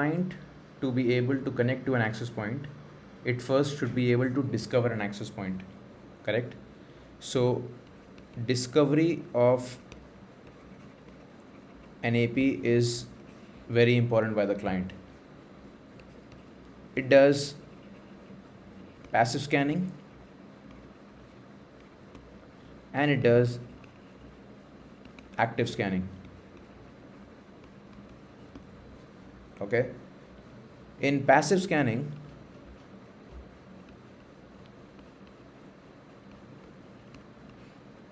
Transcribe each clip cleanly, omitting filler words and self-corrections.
Client to be able to connect to an access point, it first should be able to discover an access point, correct? So discovery of an AP is very important by the client. It does passive scanning and it does active scanning. Okay. In passive scanning,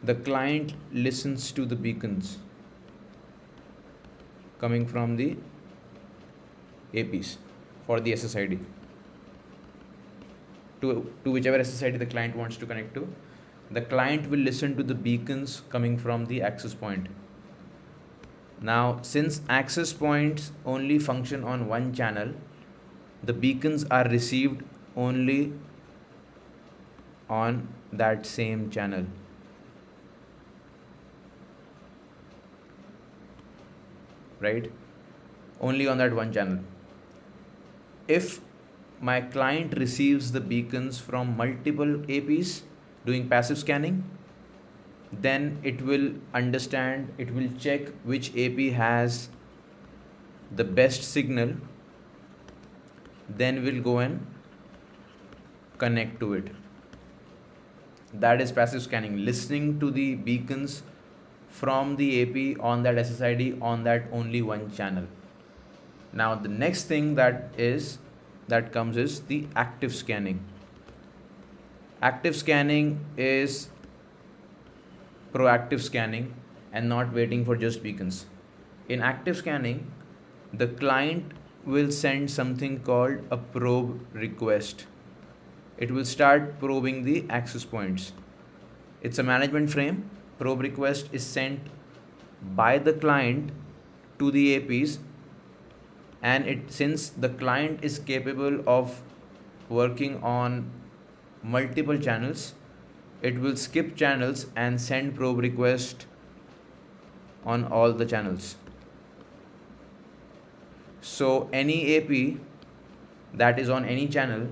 the client listens to the beacons coming from the APs for the SSID to whichever SSID the client wants to connect to. The client will listen to the beacons coming from the access point. Now, since access points only function on one channel, the beacons are received only on that same channel. Right? Only on that one channel. If my client receives the beacons from multiple APs doing passive scanning, then it will understand, it will check which AP has the best signal, then we'll go and connect to it. That is passive scanning, listening to the beacons from the AP on that SSID on that only one channel. Now the next thing that comes is the active scanning. Active scanning is proactive scanning and not waiting for just beacons. In active scanning, the client will send something called a probe request. It will start probing the access points. It's a management frame. Probe request is sent by the client to the APs, and since the client is capable of working on multiple channels, it will skip channels and send probe request on all the channels. So any AP that is on any channel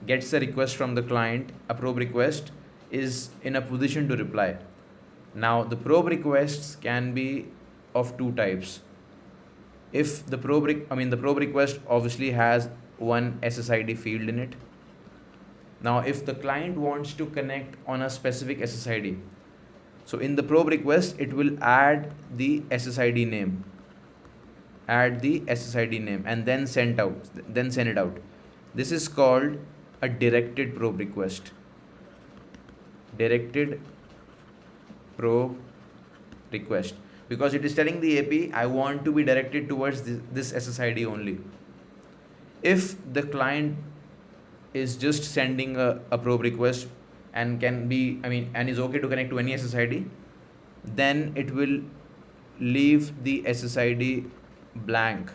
gets a request from the client, a probe request, is in a position to reply. Now the probe requests can be of two types. If the probe request obviously has one SSID field in it. Now if the client wants to connect on a specific SSID, so in the probe request it will add the SSID name, and then send it out. This is called a directed probe request. Directed probe request, because it is telling the AP, I want to be directed towards this SSID only. If the client is just sending a probe request and is okay to connect to any SSID, then it will leave the SSID blank.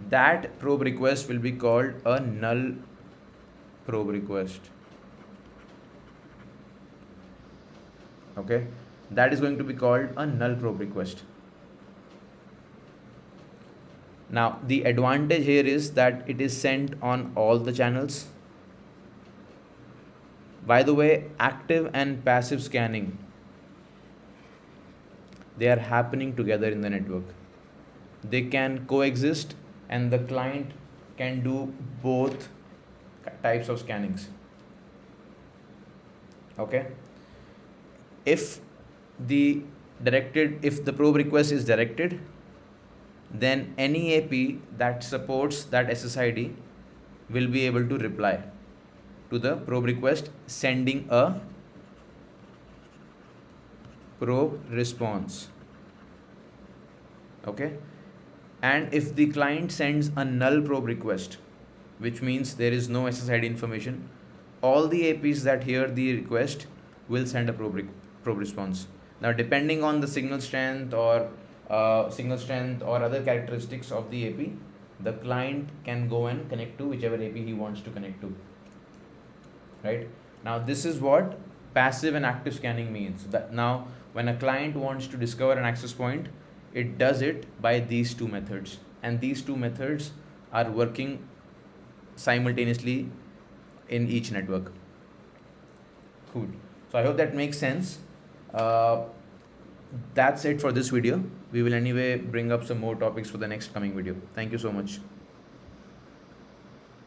That probe request will be called a null probe request. Okay, that is going to be called a null probe request. Now the advantage here is that it is sent on all the channels. By the way, active and passive scanning, they are happening together in the network. They can coexist and the client can do both types of scannings. Okay. If the probe request is directed, then any AP that supports that SSID will be able to reply to the probe request, sending a probe response. Okay. And if the client sends a null probe request, which means there is no SSID information, all the APs that hear the request will send a probe response. Now depending on the signal strength or other characteristics of the AP, the client can go and connect to whichever AP he wants to connect to. Right? Now this is what passive and active scanning means. That now when a client wants to discover an access point, it does it by these two methods, and these two methods are working simultaneously in each network. Cool. So I hope that makes sense. That's it for this video. We will anyway bring up some more topics for the next coming video. Thank you so much.